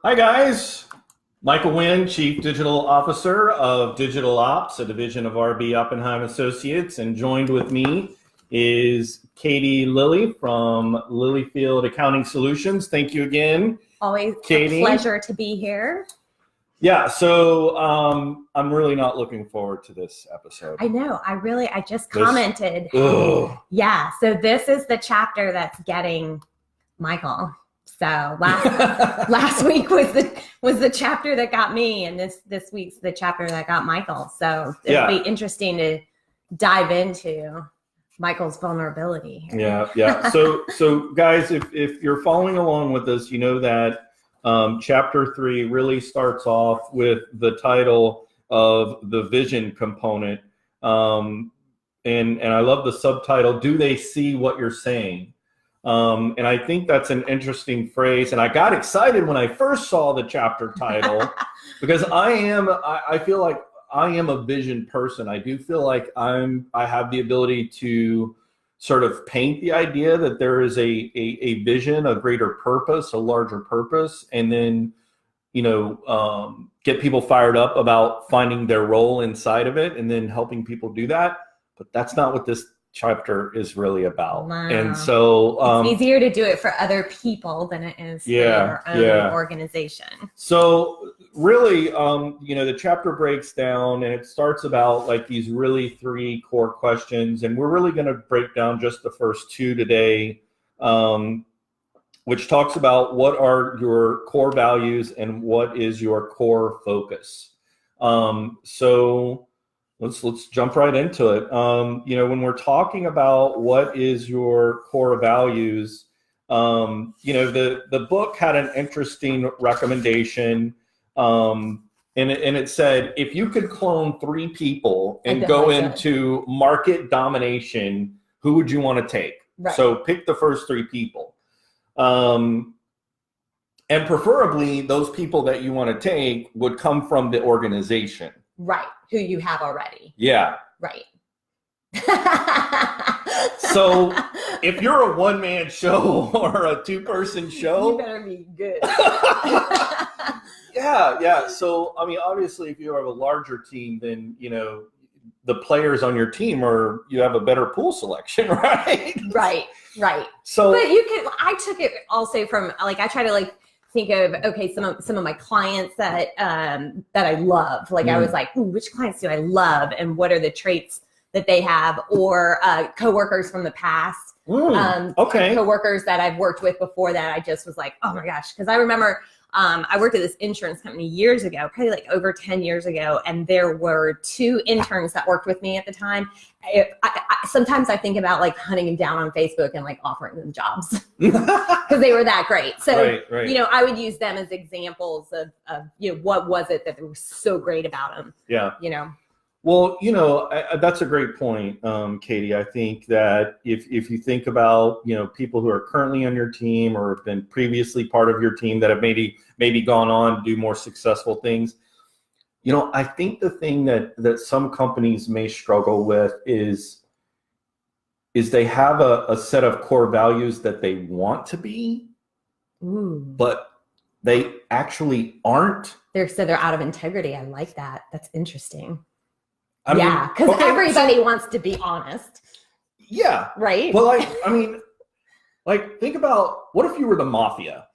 Hi, guys. Michael Winn, Chief Digital Officer of Digital Ops, a division of RB Oppenheim Associates. And joined with me is Katie Lilly from Lilyfield Accounting Solutions. Thank you again. Always Katie. A pleasure to be here. Yeah, so I'm really not looking forward to this episode. I know. I just commented. Ugh. Yeah, so this is the chapter that's getting Michael. So last week was the chapter that got me, and this week's the chapter that got Michael. So it'll be interesting to dive into Michael's vulnerability here. Yeah. So guys, if you're following along with us, you know that chapter 3 really starts off with the title of the vision component, and I love the subtitle. Do they see what you're saying? And I think that's an interesting phrase. And I got excited when I first saw the chapter title because I feel like I am a vision person. I do feel like I have the ability to sort of paint the idea that there is a vision, a greater purpose, a larger purpose, and then, get people fired up about finding their role inside of it and then helping people do that. But that's not what this chapter is really about. Wow. And so it's easier to do it for other people than it is for your own organization. So really, the chapter breaks down and it starts about like these really 3 core questions. And we're really going to break down just the first 2 today, which talks about what are your core values and what is your core focus. So let's jump right into it. When we're talking about what is your core values, the book had an interesting recommendation, and it said if you could clone 3 people and go into market domination, who would you want to take? Right. So pick the first 3 people, and preferably those people that you want to take would come from the organization. Right, who you have already. Yeah. Right. So if you're a one-man show or a 2-person show, you better be good. Yeah. So, obviously, if you have a larger team, then, the players on your team you have a better pool selection, right? Right. So, but I took it also from, I try to, think of, some of my clients that I love. I was like, which clients do I love and what are the traits that they have, or coworkers from the past. Coworkers that I've worked with before that I just was like, oh my gosh. Because I remember I worked at this insurance company years ago, probably over 10 years ago, and there were 2 interns that worked with me at the time. Sometimes I think about hunting them down on Facebook and offering them jobs because they were that great. So, right. I would use them as examples of what was it that was so great about them. Yeah. Well, that's a great point, Katie. I think that if you think about, people who are currently on your team or have been previously part of your team that have maybe gone on to do more successful things, I think the thing that some companies may struggle with is they have a set of core values that they want to be, but they actually aren't. They're out of integrity. I like that. That's interesting. Because everybody wants to be honest. Yeah. Right. Well, think about what if you were the mafia,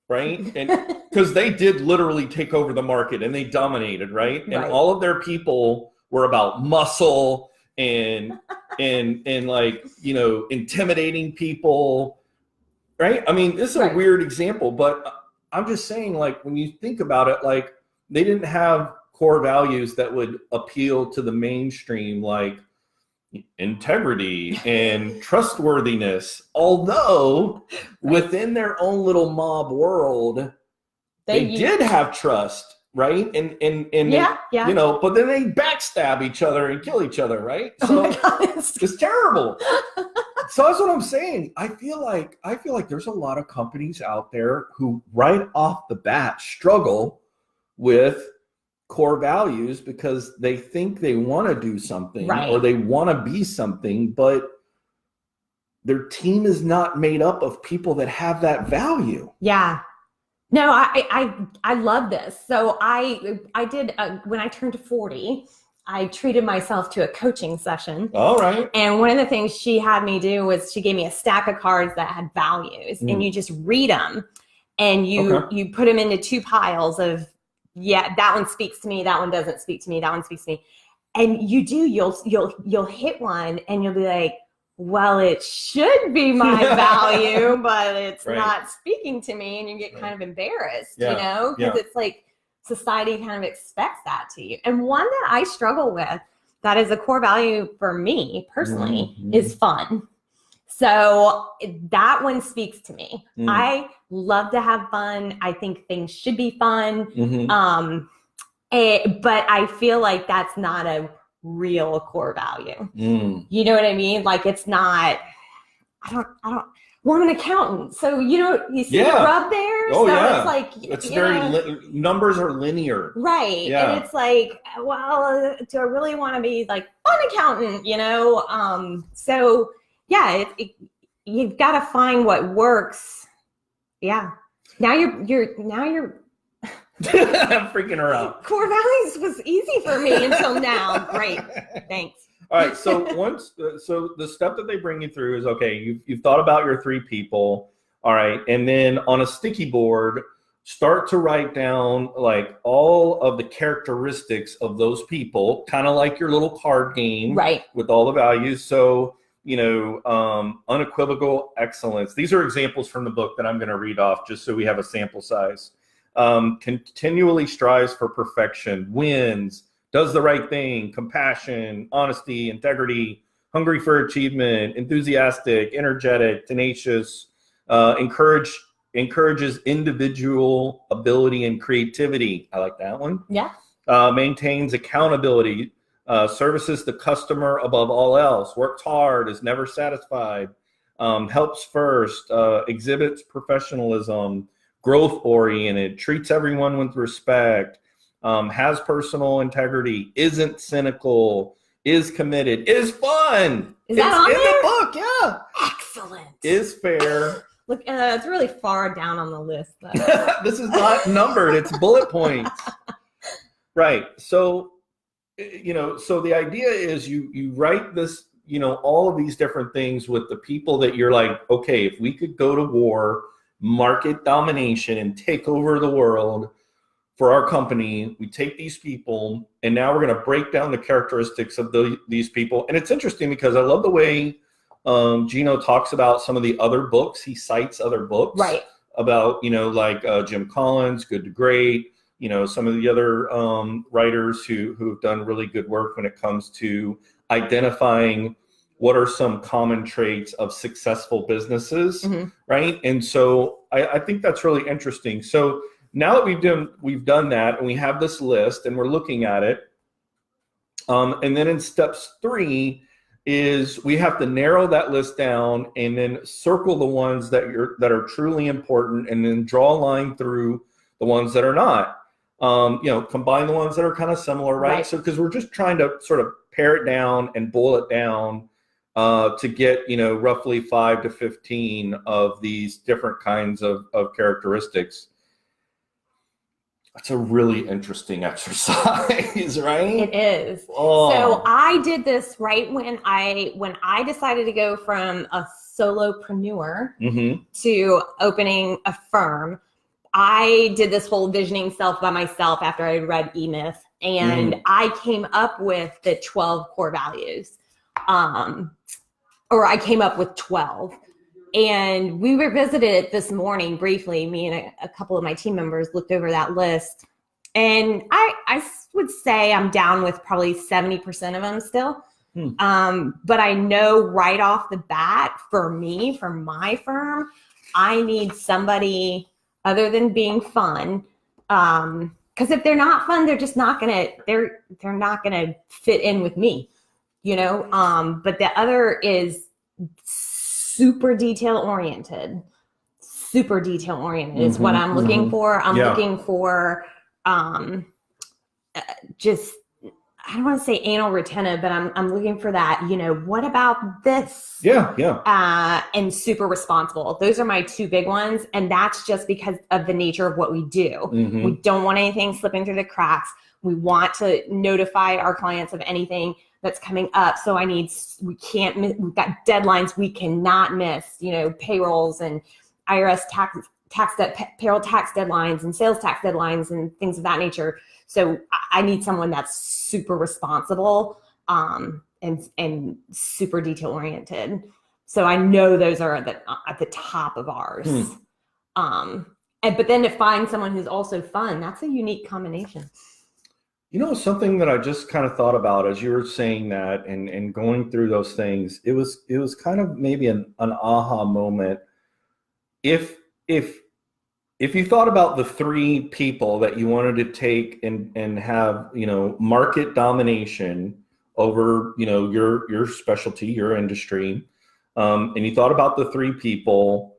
right? And because they did literally take over the market and they dominated, right? And all of their people were about muscle and intimidating people, right? This is a weird example, but I'm just saying, when you think about it, they didn't have core values that would appeal to the mainstream, like integrity and trustworthiness. Although within their own little mob world, they did have trust, right? And but then they backstab each other and kill each other, right? So it's terrible. So that's what I'm saying. I feel like there's a lot of companies out there who right off the bat struggle with core values because they think they want to do something or they want to be something, but their team is not made up of people that have that value. Yeah. No, I love this. So I did, when I turned 40, I treated myself to a coaching session. All right. And one of the things she had me do was she gave me a stack of cards that had values, and you just read them, and you put them into two piles of, yeah, that one speaks to me, that one doesn't speak to me, that one speaks to me. And you'll hit one and you'll be like, well, it should be my value, but it's not speaking to me. And you get kind of embarrassed, you know, because it's like society kind of expects that to you. And one that I struggle with, that is a core value for me personally, is fun. So that one speaks to me. I love to have fun. I think things should be fun. But I feel like that's not a real core value. You know what I mean? Like it's not, well, I'm an accountant. So, you know, you see the rub there? Oh, so yeah. It's like, it's very, numbers are linear. Right. Yeah. And it's like, well, do I really want to be like an accountant, you know? So yeah, you've got to find what works. Yeah. Now you're I'm freaking her out. Core values was easy for me until now. Great. Thanks. All right. So so the step that they bring you through is, okay, you've thought about your three people. All right. And then on a sticky board, start to write down like all of the characteristics of those people, kind of like your little card game, right, with all the values. So, you know, unequivocal excellence. These are examples from the book that I'm going to read off just so we have a sample size. Continually strives for perfection, wins, does the right thing, compassion, honesty, integrity, hungry for achievement, enthusiastic, energetic, tenacious, encourages individual ability and creativity. I like that one. Yeah. Maintains accountability, services the customer above all else, works hard, is never satisfied, helps first, exhibits professionalism, growth-oriented, treats everyone with respect, has personal integrity, isn't cynical, is committed, is fun. Is that on in there? the book, yeah. Excellent. Is fair. Look, it's really far down on the list, though. This is not numbered, it's bullet points. Right. So, you know, so the idea is you write this, you know, all of these different things with the people that you're like, okay, if we could go to war, market domination, and take over the world for our company, we take these people, and now we're going to break down the characteristics of these people. And it's interesting because I love the way Gino talks about some of the other books. He cites other books, right, about, you know, like Jim Collins, Good to Great, you know, some of the other writers who've done really good work when it comes to identifying what are some common traits of successful businesses, right? And so I think that's really interesting. So now that we've done that, and we have this list, and we're looking at it, and then in steps 3 is we have to narrow that list down, and then circle the ones that are truly important, and then draw a line through the ones that are not. You know, combine the ones that are kind of similar, right? So because we're just trying to sort of pare it down and boil it down to get, you know, roughly 5 to 15 of these different kinds of characteristics. That's a really interesting exercise, right? It is. Oh. So I did this right when I decided to go from a solopreneur to opening a firm. I did this whole visioning self by myself after I read E-Myth, and I came up with the 12 core values. Or I came up with 12. And we revisited it this morning briefly. Me and a couple of my team members looked over that list. And I would say I'm down with probably 70% of them still. But I know right off the bat, for me, for my firm, I need somebody other than being fun. Because if they're not fun, they're just not gonna, they're not gonna fit in with me, you know? But the other is super detail oriented is what I'm looking for. I'm looking for just I don't want to say anal retentive, but I'm looking for that, what about this? Yeah. And super responsible. Those are my two big ones. And that's just because of the nature of what we do. Mm-hmm. We don't want anything slipping through the cracks. We want to notify our clients of anything that's coming up. So we've got deadlines we cannot miss, payrolls and IRS payroll tax deadlines and sales tax deadlines and things of that nature. So I need someone that's super responsible and super detail oriented. So I know those are at the top of ours. But then to find someone who's also fun, that's a unique combination. Something that I just kind of thought about as you were saying that and going through those things, it was kind of maybe an aha moment. If you thought about the three people that you wanted to take and have, market domination over, your specialty, your industry, and you thought about the three people,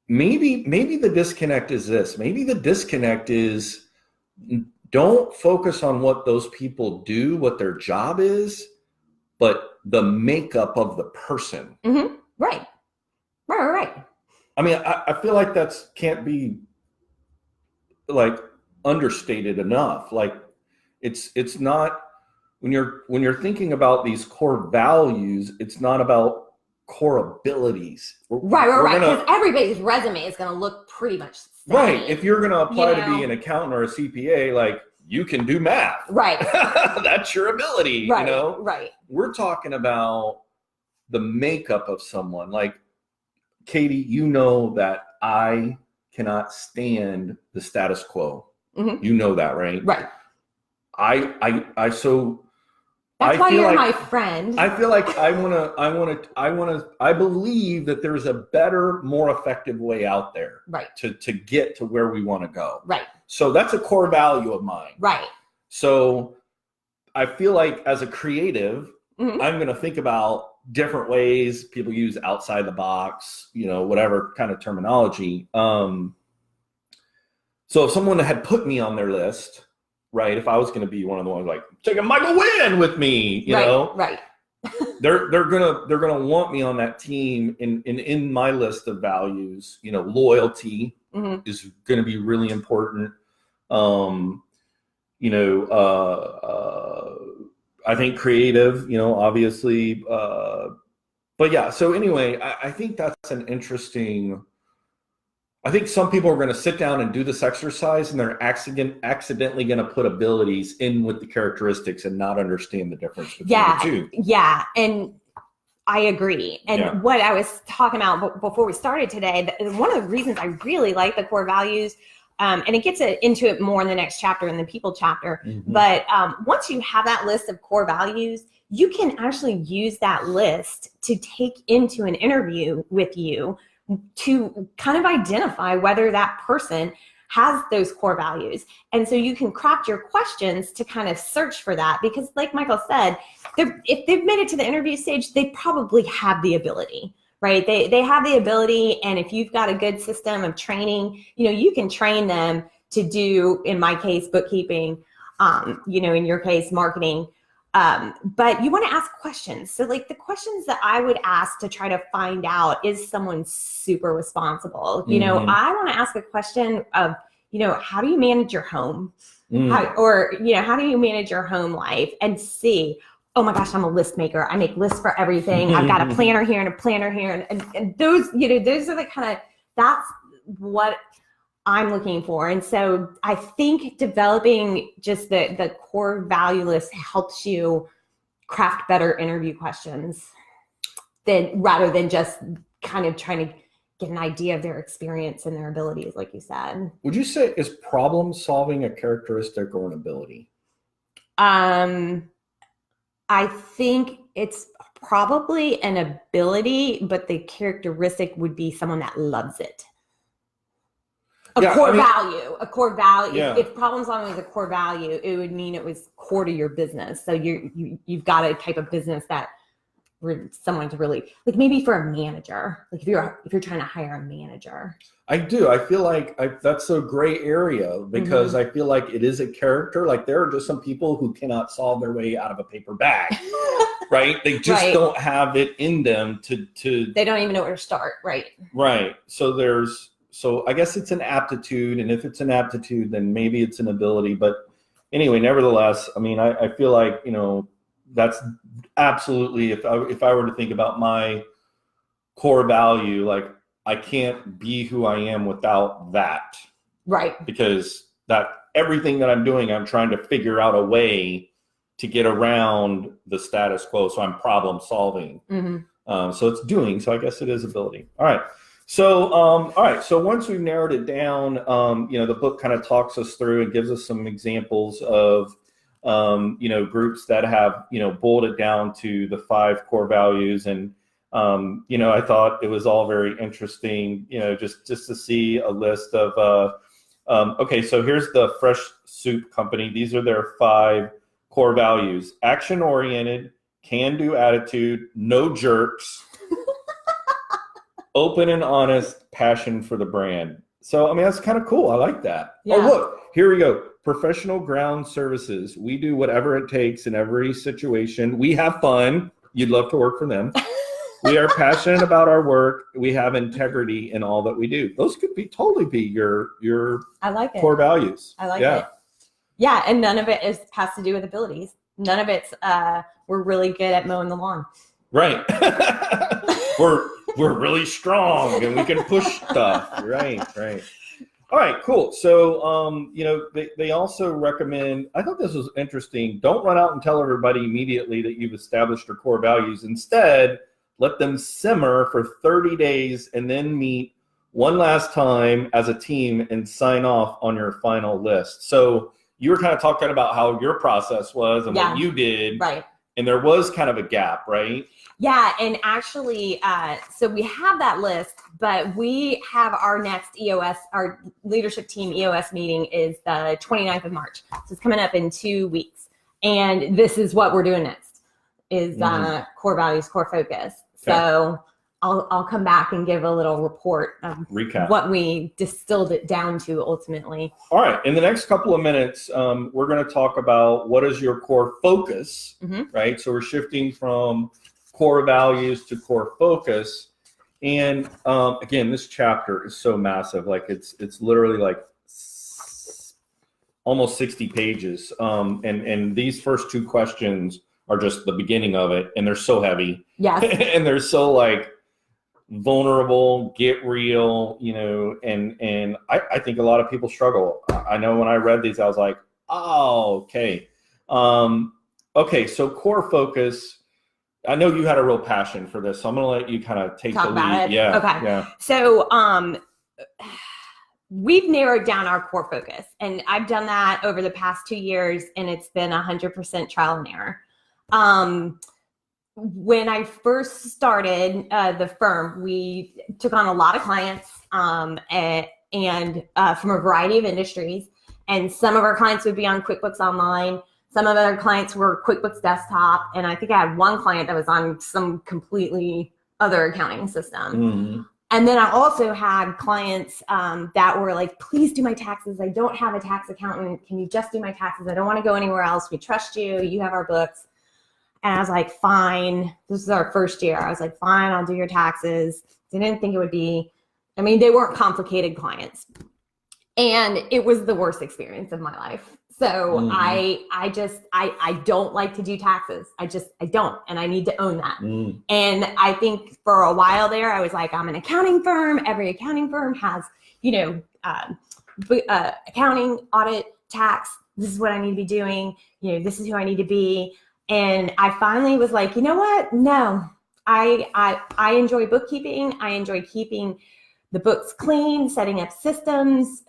maybe the disconnect is this. Maybe the disconnect is don't focus on what those people do, what their job is, but the makeup of the person. Mm-hmm. Right. I mean, I feel like that's can't be like understated enough. Like it's not when you're thinking about these core values, it's not about core abilities. Right. Because everybody's resume is going to look pretty much the same. Right. If you're going to apply to be an accountant or a CPA, like you can do math. Right. That's your ability. Right. Right. We're talking about the makeup of someone. Like, Katie, you know that I cannot stand the status quo. Mm-hmm. You know that, right? Right. That's why you're my friend. I feel like I believe that there's a better, more effective way out there. Right. To get to where we want to go. Right. So that's a core value of mine. Right. So I feel like as a creative, mm-hmm. I'm going to think about different ways people use outside the box, whatever kind of terminology. So if someone had put me on their list, right, if I was going to be one of the ones like taking Michael Winn with me, you know, right. they're gonna want me on that team. In my list of values, loyalty mm-hmm. is going to be really important. I think creative, obviously, but yeah. So anyway, I think that's an interesting. I think some people are going to sit down and do this exercise, and they're accidentally going to put abilities in with the characteristics and not understand the difference between the two. Yeah, and I agree. And what I was talking about before we started today, one of the reasons I really like the core values, and it gets into it more in the next chapter, in the people chapter, mm-hmm. but once you have that list of core values, you can actually use that list to take into an interview with you to kind of identify whether that person has those core values. And so you can craft your questions to kind of search for that, because like Michael said, if they've made it to the interview stage, they probably have the ability, right? They have the ability. And if you've got a good system of training, you can train them to do, in my case, bookkeeping, in your case, marketing. But you want to ask questions. So like the questions that I would ask to try to find out, is someone super responsible? Mm-hmm. I want to ask a question of, how do you manage your home? Mm. How do you manage your home life? And see, oh my gosh, I'm a list maker. I make lists for everything. I've got a planner here and a planner here. And those, those are the kind of, that's what I'm looking for. And so I think developing just the core value list helps you craft better interview questions rather than just kind of trying to get an idea of their experience and their abilities, like you said. Would you say, is problem solving a characteristic or an ability? I think it's probably an ability, but the characteristic would be someone that loves it. A core value. Yeah. If problem solving is a core value, it would mean it was core to your business. So you've got a type of business that someone to really, like maybe for a manager, like if you're trying to hire a manager. I do. I feel like that's a gray area because I feel like it is a character. Like there are just some people who cannot solve their way out of a paper bag, right? They just don't have it in them to. They don't even know where to start, right? Right. So I guess it's an aptitude, and if it's an aptitude, then maybe it's an ability. But anyway, nevertheless, I mean, I feel like, you know, that's absolutely, if I were to think about my core value, like I can't be who I am without that. Right. Because that everything that I'm doing, I'm trying to figure out a way to get around the status quo. So I'm problem solving. So it's doing. So I guess it is ability. All right. So, all right. So once we've narrowed it down, you know, the book kind of talks us through and gives us some examples of, you know, groups that have, you know, boiled it down to the 5 core values. And, you know, I thought it was all very interesting, you know, just to see a list of, okay, so here's the Fresh Soup Company. These are their 5 core values: action-oriented, can-do attitude, no jerks, open and honest, passion for the brand. So, I mean, that's kind of cool. I like that. Yeah. Oh, look, here we go. Professional ground services. We do whatever it takes in every situation. We have fun. You'd love to work for them. We are passionate about our work. We have integrity in all that we do. Those could totally be your I like it. Core values. I like it. Yeah, and none of it has to do with abilities. None of it's we're really good at mowing the lawn. Right. We're really strong and we can push stuff. Right. All right, cool. So, you know, they also recommend, I thought this was interesting, don't run out and tell everybody immediately that you've established your core values. Instead, let them simmer for 30 days and then meet one last time as a team and sign off on your final list. So you were kind of talking about how your process was and what you did. Right. And there was kind of a gap, right? Yeah, and actually, so we have that list, but we have our next EOS, our leadership team EOS meeting is the 29th of March. So it's coming up in 2 weeks. And this is what we're doing next, is core values, core focus. Okay. So I'll come back and give a little report of recap what we distilled it down to ultimately. All right. In the next couple of minutes, we're going to talk about what is your core focus, right? So we're shifting from core values to core focus. And again, this chapter is so massive. Like it's literally like almost 60 pages. And these first 2 questions are just the beginning of it. And they're so heavy. Yes. And they're so like vulnerable, get real, you know, and I think a lot of people struggle. I know when I read these, I was like, oh, okay. Okay, so core focus. I know you had a real passion for this, so I'm going to let you kind of take the lead. Yeah. Okay. Yeah. So we've narrowed down our core focus, and I've done that over the past 2 years, and it's been 100% trial and error. When I first started the firm, we took on a lot of clients and from a variety of industries. And some of our clients would be on QuickBooks Online. Some of our clients were QuickBooks Desktop. And I think I had one client that was on some completely other accounting system. And then I also had clients that were like, please do my taxes. I don't have a tax accountant. Can you just do my taxes? I don't want to go anywhere else. We trust you. You have our books. And I was like, fine. This is our first year. I was like, fine, I'll do your taxes. Didn't think it would be, I mean, they weren't complicated clients. And it was the worst experience of my life. So I don't like to do taxes. I don't. And I need to own that. And I think for a while there, I was like, I'm an accounting firm. Every accounting firm has, you know, accounting, audit, tax. This is what I need to be doing. You know, this is who I need to be. And I finally was like, you know what? No, I enjoy bookkeeping. I enjoy keeping the books clean, setting up systems,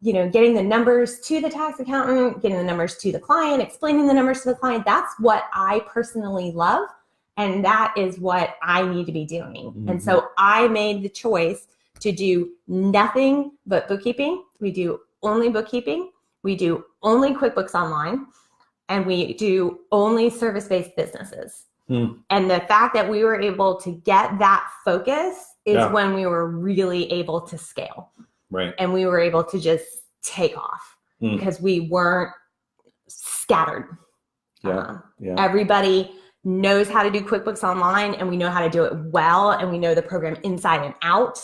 you know, getting the numbers to the tax accountant, getting the numbers to the client, explaining the numbers to the client. That's what I personally love. And that is what I need to be doing. And so I made the choice to do nothing but bookkeeping. We do only bookkeeping. We do only QuickBooks Online. And we do only service-based businesses. And the fact that we were able to get that focus is when we were really able to scale. Right. And we were able to just take off because we weren't scattered. Everybody knows how to do QuickBooks Online, and we know how to do it well, and we know the program inside and out.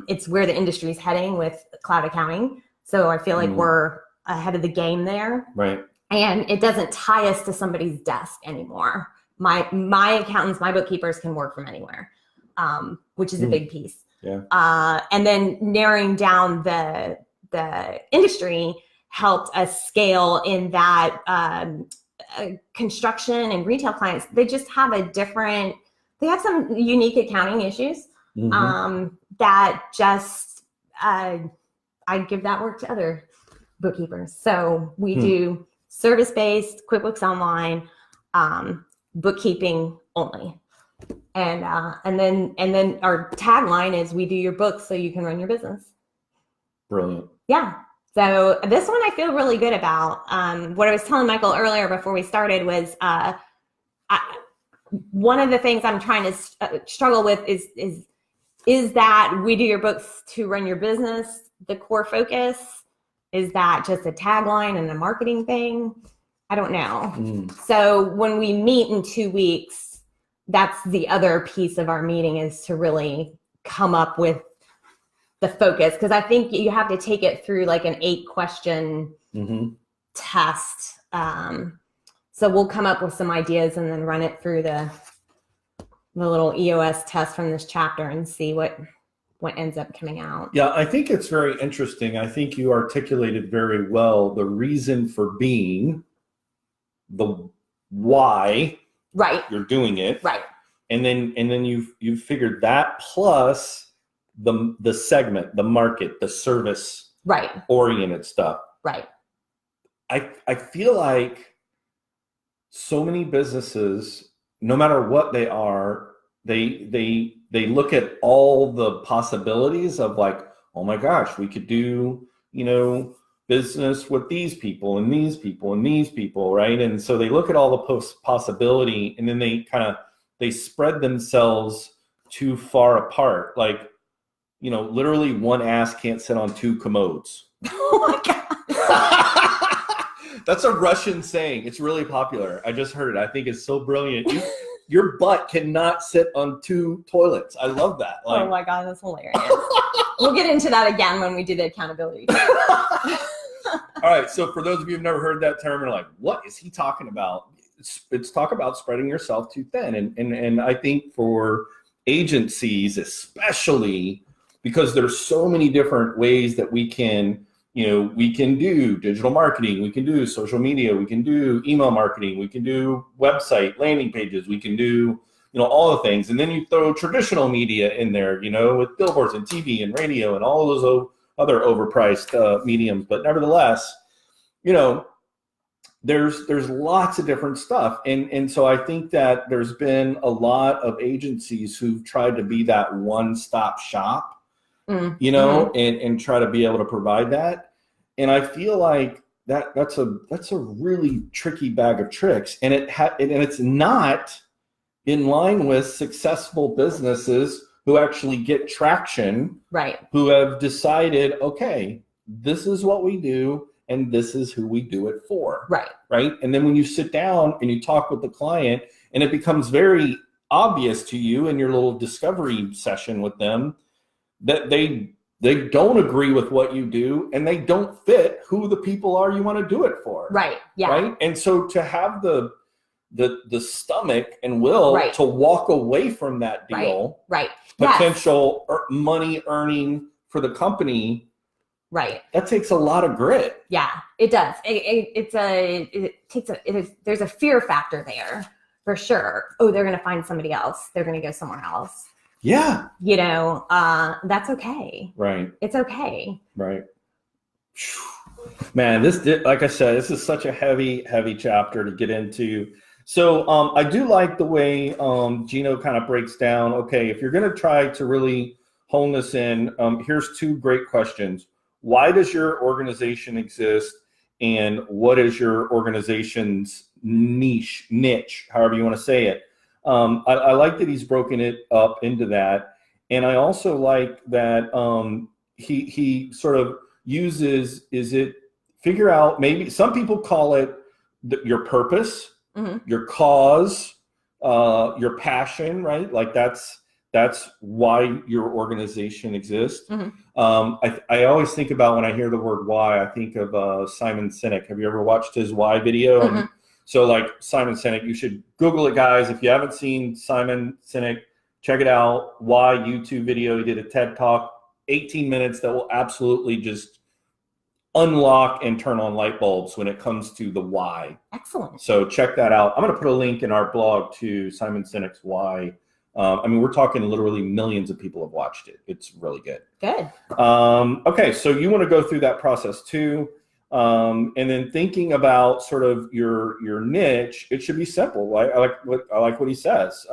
It's where the industry is heading with cloud accounting. So I feel like we're ahead of the game there. Right. And it doesn't tie us to somebody's desk anymore. My accountants, my bookkeepers can work from anywhere, which is a big piece. Yeah. And then narrowing down the industry helped us scale in that construction and retail clients, they just have they have some unique accounting issues that just, I give that work to other bookkeepers. So we do service-based, QuickBooks Online, bookkeeping only. And then our tagline is, we do your books so you can run your business. Brilliant. Yeah. So this one I feel really good about. What I was telling Michael earlier before we started was one of the things I'm trying to struggle with is that we do your books to run your business the core focus? Is that just a tagline and a marketing thing? I don't know. So when we meet in 2 weeks, that's the other piece of our meeting, is to really come up with the focus, because I think you have to take it through like an 8-question test. So we'll come up with some ideas and then run it through the little EOS test from this chapter and see what ends up coming out. Yeah, I think it's very interesting. I think you articulated very well the reason for being, the why you're doing it. Right. And then you've figured that, plus the segment, the market, the service oriented stuff. Right. I feel like so many businesses, no matter what they are, they look at all the possibilities of like, oh my gosh, we could do, business with these people and these people and these people, right? And so they look at all the possibility, and then they spread themselves too far apart. Like, literally one ass can't sit on 2 commodes. Oh my God. That's a Russian saying. It's really popular. I just heard it. I think it's so brilliant. Your butt cannot sit on 2 toilets. I love that. Oh my God, that's hilarious. We'll get into that again when we do the accountability. All right. So for those of you who've never heard that term and are like, what is he talking about? It's talk about spreading yourself too thin. And I think for agencies, especially, because there's so many different ways that we can do digital marketing, we can do social media, we can do email marketing, we can do website landing pages, we can do, all the things. And then you throw traditional media in there, with billboards and TV and radio and all of those other overpriced mediums. But nevertheless, there's lots of different stuff. And so I think that there's been a lot of agencies who've tried to be that one-stop shop, and try to be able to provide that. And I feel like that's a really tricky bag of tricks. And it's not in line with successful businesses who actually get traction, who have decided, okay, this is what we do, and this is who we do it for. Right. And then when you sit down and you talk with the client, and it becomes very obvious to you in your little discovery session with them that they don't agree with what you do, and they don't fit who the people are you want to do it for. Right. Yeah. Right. And so to have the stomach and will to walk away from that deal, potential money earning for the company, that takes a lot of grit. Yeah, it does. There's a fear factor there for sure. Oh, they're going to find somebody else. They're going to go somewhere else. Yeah. That's okay. Right. It's okay. Right. Man, like I said, this is such a heavy chapter to get into. So I do like the way Gino kind of breaks down, okay, if you're going to try to really hone this in, here's 2 great questions. Why does your organization exist? And what is your organization's niche, however you want to say it. I like that he's broken it up into that. And I also like that he sort of uses, figure out, maybe some people call it your purpose, your cause, your passion, right? Like that's why your organization exists. I always think about, when I hear the word why, I think of Simon Sinek. Have you ever watched his why video? So like Simon Sinek, you should Google it, guys. If you haven't seen Simon Sinek, check it out. Why YouTube video. He did a TED Talk, 18 minutes that will absolutely just unlock and turn on light bulbs when it comes to the why. Excellent. So check that out. I'm going to put a link in our blog to Simon Sinek's why. I mean, we're talking literally millions of people have watched it. It's really good. Good. Okay, so you want to go through that process too. And then thinking about sort of your niche, it should be simple. I like what he says.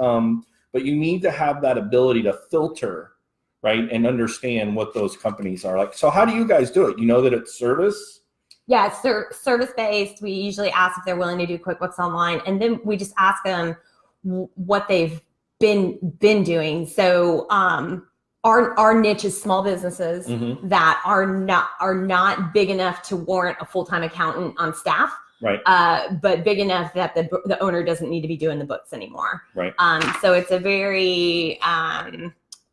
But you need to have that ability to filter, right, and understand what those companies are like. So how do you guys do it? You know that it's service? Yeah, it's service-based. We usually ask if they're willing to do QuickBooks Online, and then we just ask them what they've been doing. So our niche is small businesses that are not big enough to warrant a full-time accountant on staff. Right. But big enough that the owner doesn't need to be doing the books anymore. Right. So it's a very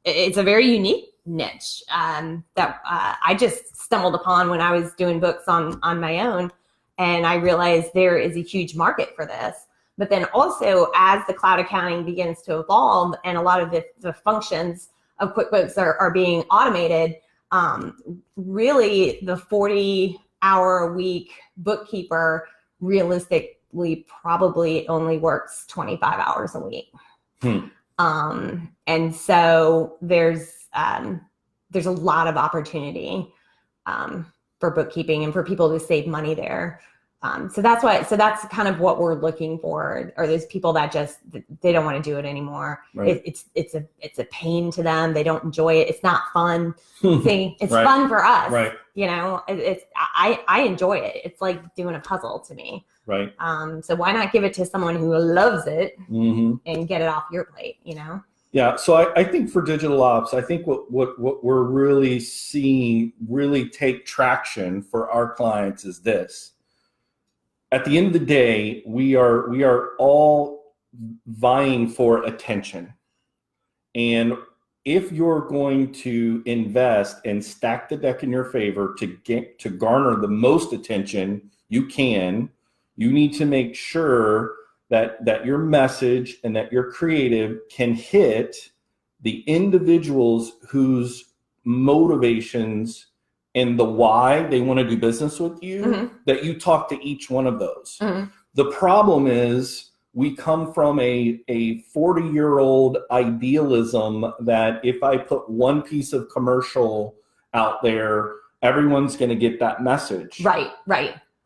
unique niche that I just stumbled upon when I was doing books on my own, and I realized there is a huge market for this. But then also, as the cloud accounting begins to evolve and a lot of the functions of QuickBooks are being automated, really the 40-hour-a-week bookkeeper realistically probably only works 25 hours a week. And so there's a lot of opportunity for bookkeeping and for people to save money there. So that's kind of what we're looking for, are those people that just, they don't want to do it anymore. Right. It's a pain to them. They don't enjoy it. It's not fun. See, it's fun for us. Right. You know, I enjoy it. It's like doing a puzzle to me. Right. So why not give it to someone who loves it and get it off your plate, you know? Yeah. So I think for digital ops, I think what we're really seeing really take traction for our clients is this. At the end of the day, we are all vying for attention. And if you're going to invest and stack the deck in your favor to garner the most attention you can, you need to make sure that your message and that your creative can hit the individuals whose motivations and the why they want to do business with you, that you talk to each one of those. The problem is we come from a 40-year-old idealism that if I put one piece of commercial out there, everyone's going to get that message. Right.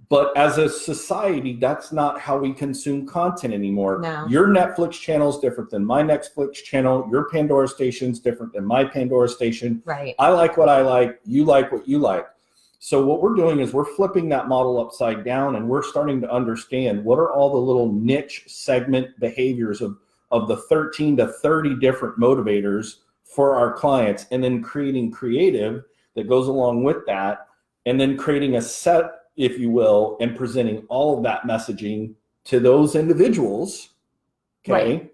But as a society, that's not how we consume content anymore. No. Your Netflix channel is different than my Netflix channel. Your Pandora station is different than my Pandora station. Right. I like what I like. You like what you like. So what we're doing is we're flipping that model upside down, and we're starting to understand what are all the little niche segment behaviors of the 13 to 30 different motivators for our clients, and then creating creative that goes along with that, and then creating a set, if you will, and presenting all of that messaging to those individuals, okay,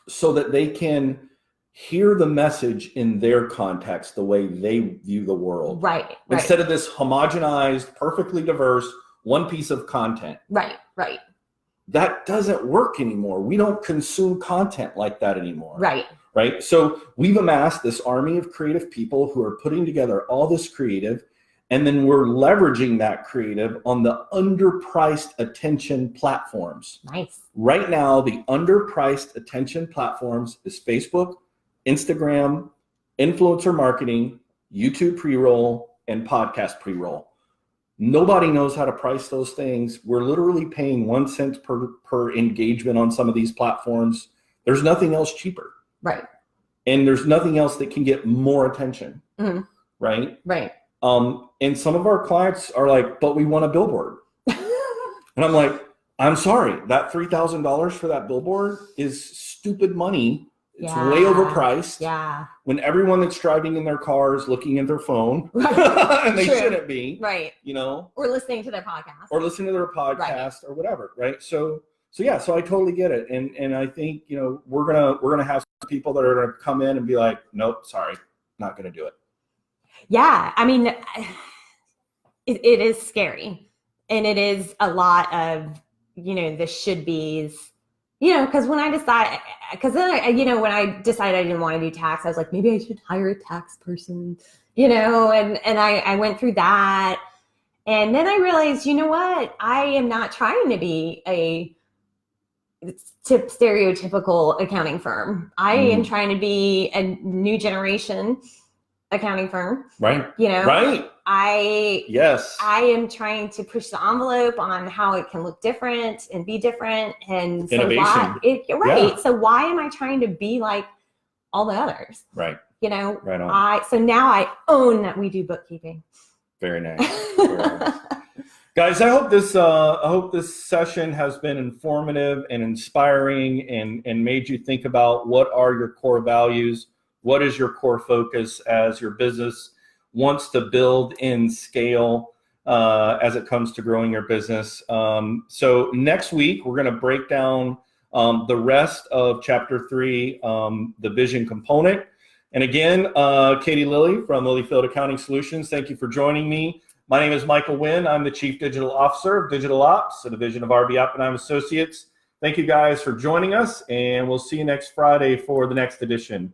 so that they can hear the message in their context, the way they view the world. Right. Instead of this homogenized, perfectly diverse, one piece of content. Right. That doesn't work anymore. We don't consume content like that anymore. Right. So we've amassed this army of creative people who are putting together all this creative, and then we're leveraging that creative on the underpriced attention platforms. Nice. Right now, the underpriced attention platforms is Facebook, Instagram, influencer marketing, YouTube pre-roll, and podcast pre-roll. Nobody knows how to price those things. We're literally paying 1 cent per engagement on some of these platforms. There's nothing else cheaper. Right. And there's nothing else that can get more attention. Right. Right. And some of our clients are like, but we want a billboard. And I'm like, I'm sorry, that $3,000 for that billboard is stupid money. It's Yeah. way overpriced. Yeah. When everyone that's driving in their car is looking at their phone, Right. and they True. shouldn't be, Right. you know, Or listening to their podcast. or listening to their podcast or whatever, right? So yeah, so I totally get it, and I think, you know, we're gonna have some people that are gonna come in and be like, nope, sorry, not gonna do it. Yeah, I mean, it is scary, and it is a lot of, you know, the should be's. You know, because when I decided I didn't want to do tax, I was like, maybe I should hire a tax person, you know, and I went through that. And then I realized, you know what? I am not trying to be a stereotypical accounting firm. I am trying to be a new generation accounting firm. Right. You know, right. I am trying to push the envelope on how it can look different and be different. And innovation. So why am I trying to be like all the others? Right. You know, right on. So now I own that we do bookkeeping. Very nice. Very nice. Guys, I hope this session has been informative and inspiring and made you think about what are your core values. What is your core focus as your business wants to build in scale as it comes to growing your business? So next week, we're going to break down the rest of Chapter 3, the vision component. And again, Katie Lilly from Lilly Field Accounting Solutions, thank you for joining me. My name is Michael Winn. I'm the Chief Digital Officer of Digital Ops, a division of RB Oppenheim Associates. Thank you guys for joining us, and we'll see you next Friday for the next edition.